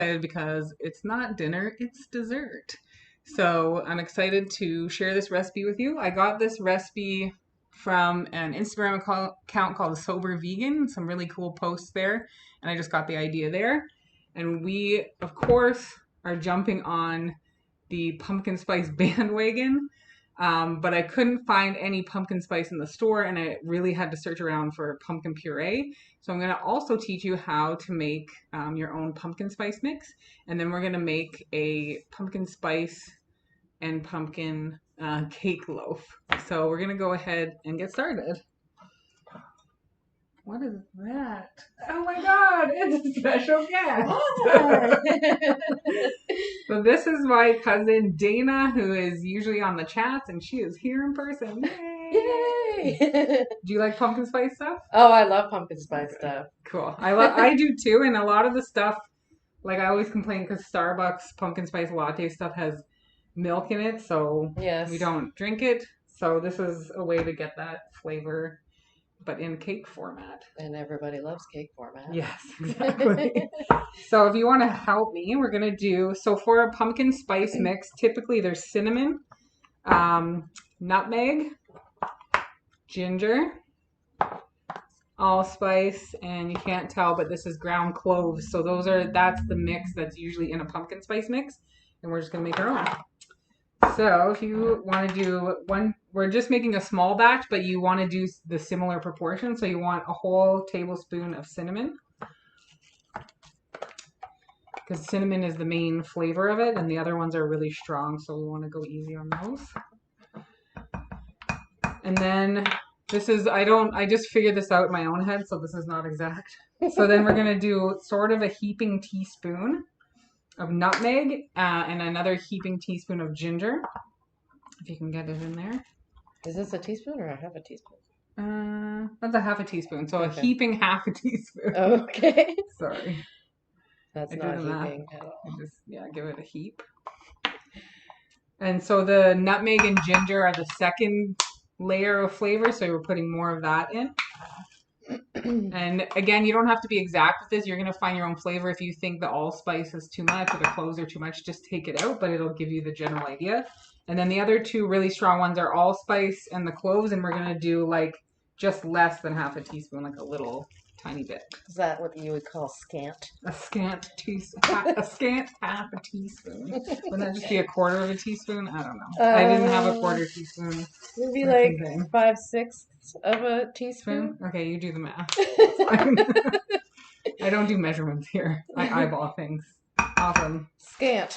Because it's not dinner, it's dessert. So I'm excited to share this recipe with you. I got this recipe from an Instagram account called Sober Vegan, some really cool posts there, and I just got the idea there. And we, of course, are jumping on the pumpkin spice bandwagon. But I couldn't find any pumpkin spice in the store, and I really had to search around for pumpkin puree. So I'm going to also teach you how to make your own pumpkin spice mix, and then we're going to make a pumpkin spice and pumpkin cake loaf. So we're going to go ahead and get started. What is that? Oh my God, it's a special guest. So this is my cousin Dana, who is usually on the chats, and she is here in person. Yay! Yay! Do you like pumpkin spice stuff? Oh, I love pumpkin spice stuff. Cool. I do too, and a lot of the stuff, like I always complain because Starbucks pumpkin spice latte stuff has milk in it, so yes, we don't drink it. So this is a way to get that flavor, but in cake format. And everybody loves cake format. Yes, exactly. So if you want to help me, we're going to do, so for a pumpkin spice mix, typically there's cinnamon, nutmeg, ginger, allspice, and you can't tell, but this is ground cloves. So that's the mix that's usually in a pumpkin spice mix, and we're just going to make our own. So if you want to do one, we're just making a small batch, but you want to do the similar proportion. So you want a whole tablespoon of cinnamon, because cinnamon is the main flavor of it, and the other ones are really strong, so we want to go easy on those. And then this is, I just figured this out in my own head, so this is not exact. So then we're going to do sort of a heaping teaspoon of nutmeg and another heaping teaspoon of ginger, if you can get it in there. Is this a teaspoon or a half a teaspoon? That's a half a teaspoon, so okay. A heaping half a teaspoon. Okay. Sorry. That's not heaping at all. Give it a heap. And so the nutmeg and ginger are the second layer of flavor, so we're putting more of that in. And again, you don't have to be exact with this. You're going to find your own flavor. If you think the allspice is too much or the cloves are too much, just take it out, but it'll give you the general idea. And then the other two really strong ones are allspice and the cloves, and we're going to do like just less than half a teaspoon, like a little tiny bit. Is that what you would call scant? A scant half a teaspoon. Wouldn't that just be a quarter of a teaspoon? I don't know. I didn't have a quarter teaspoon. Maybe like 5/6 of a teaspoon. Okay, you do the math. I don't do measurements here. I eyeball things. Awesome. Scant.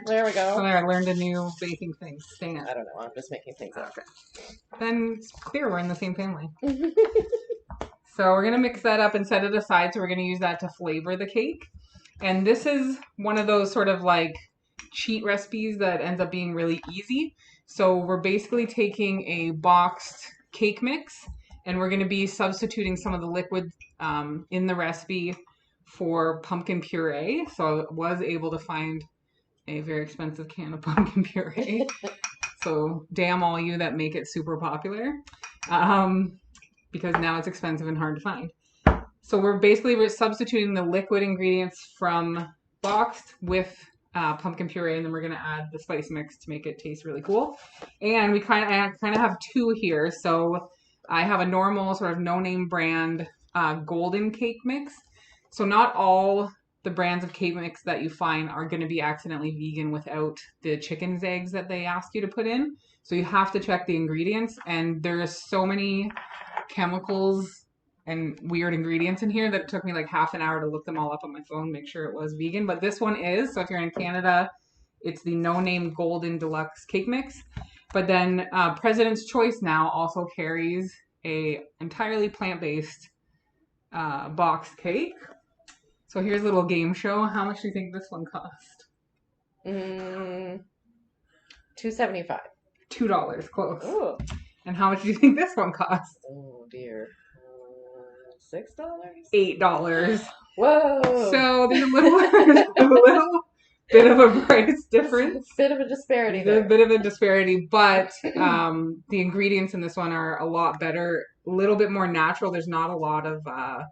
There we go. So there, I learned a new baking thing. Scant. I don't know. I'm just making things up. Okay. Then it's clear we're in the same family. So we're going to mix that up and set it aside. So we're going to use that to flavor the cake. And this is one of those sort of like cheat recipes that ends up being really easy. So we're basically taking a boxed cake mix, and we're going to be substituting some of the liquid in the recipe for pumpkin puree. So I was able to find a very expensive can of pumpkin puree. So damn all you that make it super popular. Because now it's expensive and hard to find. So we're substituting the liquid ingredients from boxed with pumpkin puree, and then we're going to add the spice mix to make it taste really cool. And I kind of have two here. So I have a normal sort of no-name brand golden cake mix. So not all the brands of cake mix that you find are going to be accidentally vegan without the chicken's eggs that they ask you to put in. So you have to check the ingredients, and there's so many chemicals and weird ingredients in here that it took me like half an hour to look them all up on my phone, make sure it was vegan. But this one is. So if you're in Canada, it's the no-name golden deluxe cake mix. But then President's Choice now also carries a entirely plant-based boxed cake. So here's a little game show. How much do you think this one cost? $2.75. $2, close. Ooh. And how much do you think this one cost? Oh dear. $6? $8. Whoa. So there's a little bit of a price difference. Bit of a disparity there. There's a bit of a disparity, but the ingredients in this one are a lot better, a little bit more natural. There's not a lot of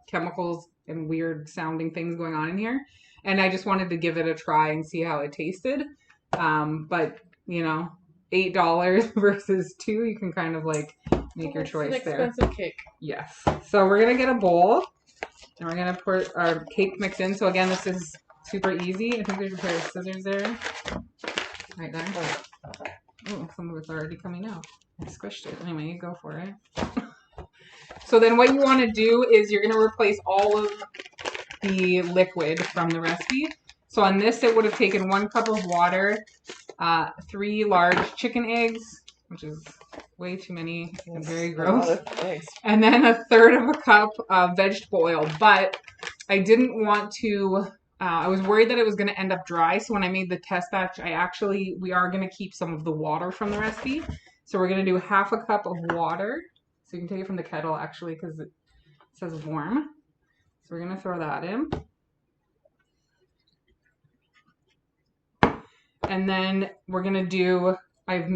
chemicals and weird sounding things going on in here. And I just wanted to give it a try and see how it tasted. But, you know, $8 versus $2, you can kind of like make your choice there. It's an expensive cake. Yes. So we're going to get a bowl and we're going to put our cake mix in. So again, this is super easy. I think there's a pair of scissors there. Right there. Oh, some of it's already coming out. I squished it. Anyway, you go for it. So then what you want to do is you're going to replace all of the liquid from the recipe. So on this, it would have taken 1 cup of water, 3 large chicken eggs, which is way too many and very gross. And then 1/3 of a cup of vegetable oil. But I didn't want to, I was worried that it was going to end up dry. So when I made the test batch, we are going to keep some of the water from the recipe. So we're going to do 1/2 cup of water. So you can take it from the kettle actually because it says warm. So we're going to throw that in. And then we're going to do, I've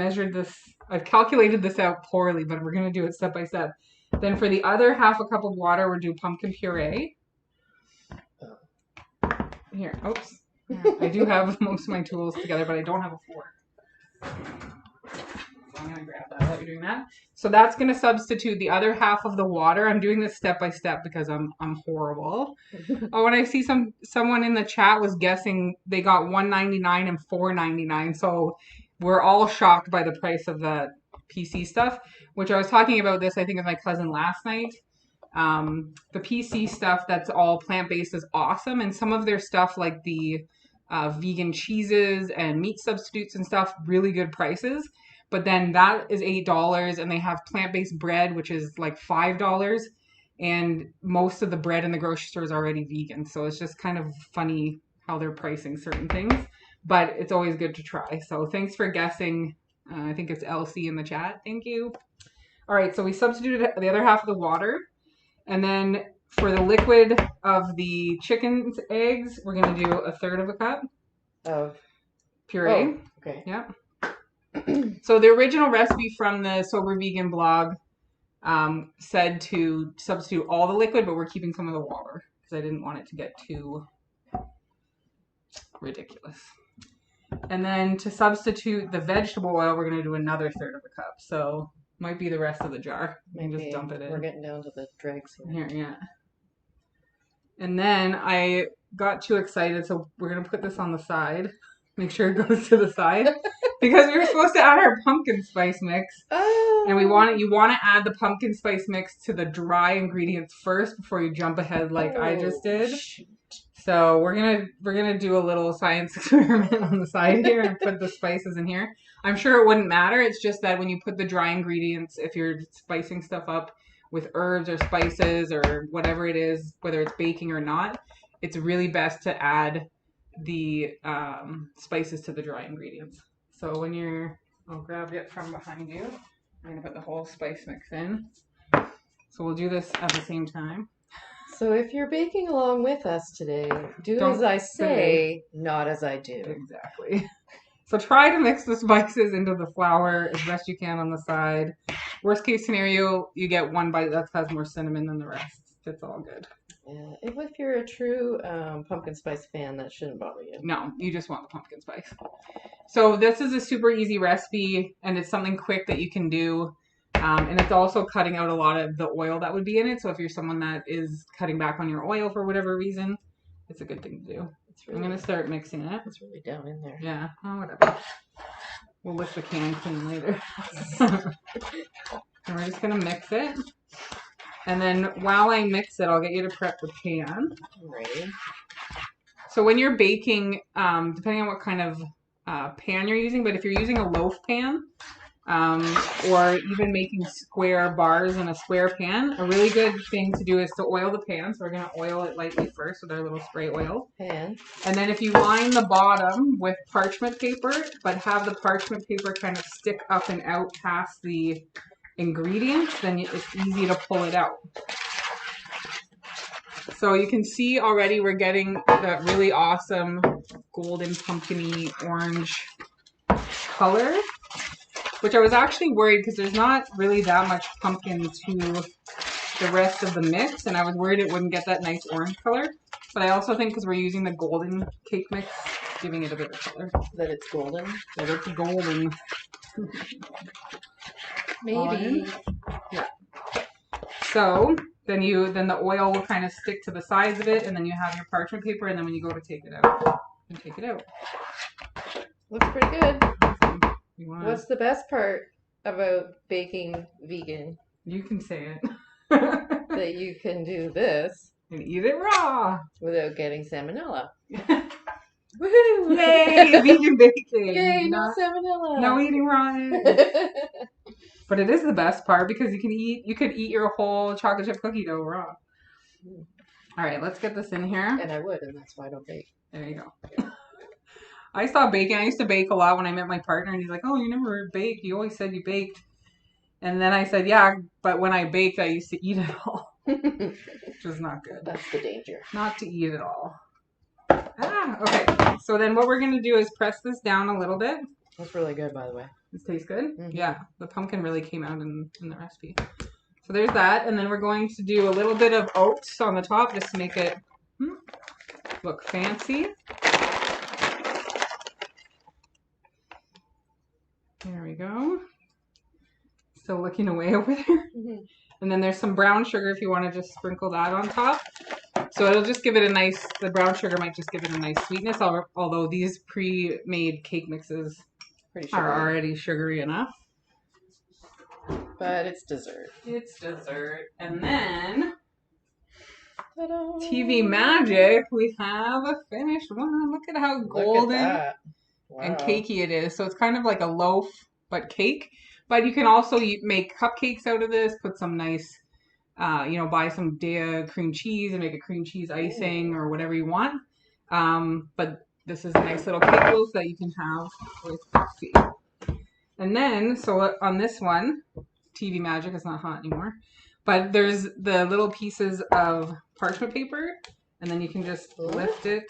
calculated this out poorly, but we're going to do it step by step. Then for the other 1/2 cup of water, we'll do pumpkin puree. Here, oops. I do have most of my tools together, but I don't have a fork. So I'm going to grab that while you're doing that. So that's going to substitute the other 1/2 of the water. I'm doing this step by step because I'm horrible. Oh, and I see someone in the chat was guessing they got $1.99 and $4.99. So we're all shocked by the price of the PC stuff, which I was talking about this, I think, with my cousin last night. The PC stuff that's all plant-based is awesome. And some of their stuff like the vegan cheeses and meat substitutes and stuff, really good prices. But then that is $8 and they have plant-based bread, which is like $5. And most of the bread in the grocery store is already vegan. So it's just kind of funny how they're pricing certain things. But it's always good to try. So thanks for guessing. I think it's LC in the chat. Thank you. All right, so we substituted the other 1/2 of the water. And then for the liquid of the chicken's eggs, we're going to do 1/3 of a cup of puree. Oh, okay. Yep. So the original recipe from the Sober Vegan blog said to substitute all the liquid, but we're keeping some of the water because I didn't want it to get too ridiculous. And then to substitute the vegetable oil, we're going to do another 1/3 of a cup. So might be the rest of the jar. Maybe just dump it in. We're getting down to the dregs here. Yeah. And then I got too excited, so we're going to put this on the side. Make sure it goes to the side. Because we were supposed to add our pumpkin spice mix. Oh. And you want to add the pumpkin spice mix to the dry ingredients first before you jump ahead like I just did. Shoot. So we're gonna do a little science experiment on the side here and put the spices in here. I'm sure it wouldn't matter. It's just that when you put the dry ingredients, if you're spicing stuff up with herbs or spices or whatever it is, whether it's baking or not, it's really best to add the spices to the dry ingredients. So when I'll grab it from behind you. I'm gonna put the whole spice mix in. So we'll do this at the same time. So if you're baking along with us today, don't as I say, not as I do. Exactly. So try to mix the spices into the flour as best you can on the side. Worst case scenario, you get one bite that has more cinnamon than the rest. It's all good. Yeah, if you're a true pumpkin spice fan, that shouldn't bother you. No, you just want the pumpkin spice. So this is a super easy recipe, and it's something quick that you can do. And it's also cutting out a lot of the oil that would be in it. So if you're someone that is cutting back on your oil for whatever reason, it's a good thing to do. I'm going to start mixing it. It's really down in there. Yeah, oh, whatever. We'll lift the can clean later. And we're just going to mix it. And then while I mix it, I'll get you to prep the pan. Ready. So when you're baking, depending on what kind of pan you're using, but if you're using a loaf pan, or even making square bars in a square pan, a really good thing to do is to oil the pan. So we're going to oil it lightly first with our little spray oil. Pan. And then if you line the bottom with parchment paper, but have the parchment paper kind of stick up and out past the ingredients, then it's easy to pull it out. So you can see already we're getting that really awesome golden pumpkin-y orange color, which I was actually worried because there's not really that much pumpkin to the rest of the mix, and I was worried it wouldn't get that nice orange color. But I also think because we're using the golden cake mix, giving it a bit of color. That it's golden? That it's golden. Maybe. Yeah. So then the oil will kind of stick to the sides of it, and then you have your parchment paper, and then when you go to take it out, you take it out. Looks pretty good. What's the best part about baking vegan? You can say it. That you can do this and eat it raw without getting salmonella. Woohoo! Yay! Vegan baking! Yay! No salmonella. No eating raw eggs. But it is the best part because you could eat your whole chocolate chip cookie dough raw. All right, let's get this in here. And I would, and that's why I don't bake. There you go. I stopped baking. I used to bake a lot when I met my partner, and he's like, "Oh, you never baked. You always said you baked." And then I said, "Yeah, but when I baked, I used to eat it all." Which is not good. That's the danger. Not to eat it all. Okay. So then what we're going to do is press this down a little bit. That's really good, by the way. This tastes good? Mm-hmm. Yeah. The pumpkin really came out in the recipe. So there's that. And then we're going to do a little bit of oats on the top just to make it look fancy. There we go. Still looking away over there. Mm-hmm. And then there's some brown sugar if you want to just sprinkle that on top. So it'll just give it the brown sugar might just give it a nice sweetness, although these pre-made cake mixes are already sugary enough. But it's dessert. It's dessert. And then, ta-da! TV magic, we have a finished one. Look at how golden and cakey it is. So it's kind of like a loaf, but cake. But you can also make cupcakes out of this, put some nice, buy some Daiya cream cheese and make a cream cheese icing or whatever you want. But this is a nice little cake loaf that you can have with coffee. And then, so on this one, TV magic, it's not hot anymore, but there's the little pieces of parchment paper, and then you can just lift it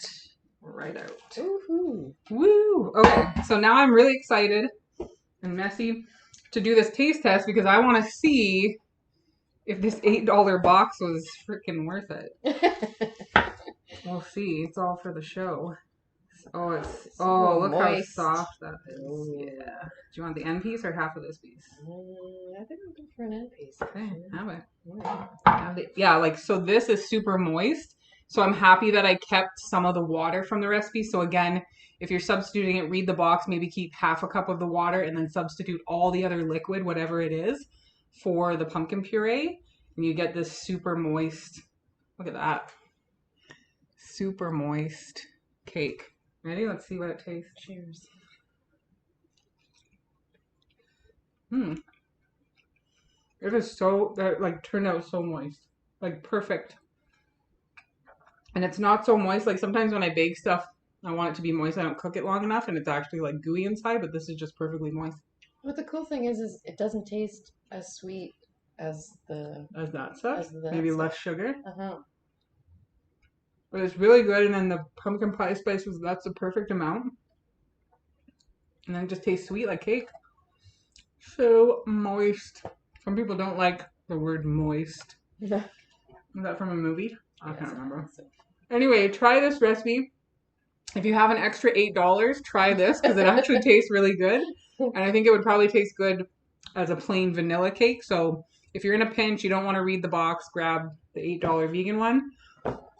right out. Woohoo! Woo! Okay, so now I'm really excited and messy to do this taste test because I want to see if this $8 box was freaking worth it. We'll see. It's all for the show. Look moist. How soft that is. Ooh. Yeah. Do you want the end piece or half of this piece? I think I'm good for an end piece. Okay, have it. So this is super moist. So I'm happy that I kept some of the water from the recipe. So again, if you're substituting it, read the box, maybe keep half a cup of the water and then substitute all the other liquid, whatever it is, for the pumpkin puree. And you get this super moist, look at that, super moist cake. Ready? Let's see what it tastes. Cheers. It is turned out so moist. Like perfect. And it's not so moist. Like sometimes when I bake stuff, I want it to be moist. I don't cook it long enough and it's actually like gooey inside, but this is just perfectly moist. What the cool thing is it doesn't taste as sweet as that stuff. Maybe less sugar. Uh-huh. But it's really good, and then the pumpkin pie spice that's the perfect amount. And then it just tastes sweet like cake. So moist. Some people don't like the word moist. Is that from a movie? I can't remember. Anyway, try this recipe. If you have an extra $8, try this because it actually tastes really good. And I think it would probably taste good as a plain vanilla cake. So if you're in a pinch, you don't want to read the box, grab the $8 vegan one.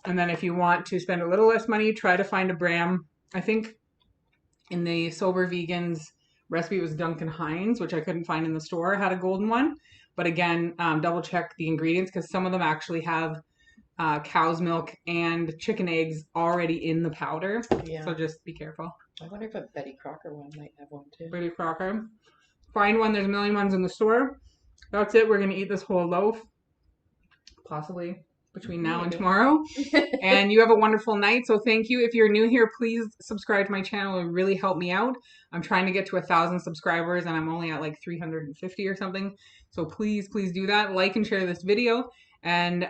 And then if you want to spend a little less money, try to find a brand. I think in the Sober Vegans recipe, it was Duncan Hines, which I couldn't find in the store, had a golden one. But again, double check the ingredients because some of them actually have cow's milk and chicken eggs already in the powder. Yeah. So just be careful. I wonder if a Betty Crocker one might have one too. Betty Crocker. Find one. There's a million ones in the store. That's it. We're going to eat this whole loaf. Possibly between now and tomorrow. And you have a wonderful night. So thank you. If you're new here, please subscribe to my channel. It would really help me out. I'm trying to get to 1,000 subscribers and I'm only at like 350 or something. So please do that. Like and share this video. And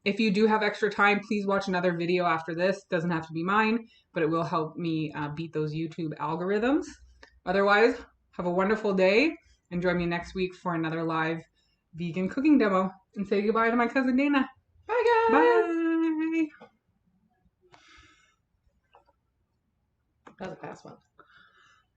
if you do have extra time, please watch another video after this. It doesn't have to be mine, but it will help me beat those YouTube algorithms. Otherwise, have a wonderful day and join me next week for another live vegan cooking demo. And say goodbye to my cousin Dana. Bye, guys. Bye. That was a fast one.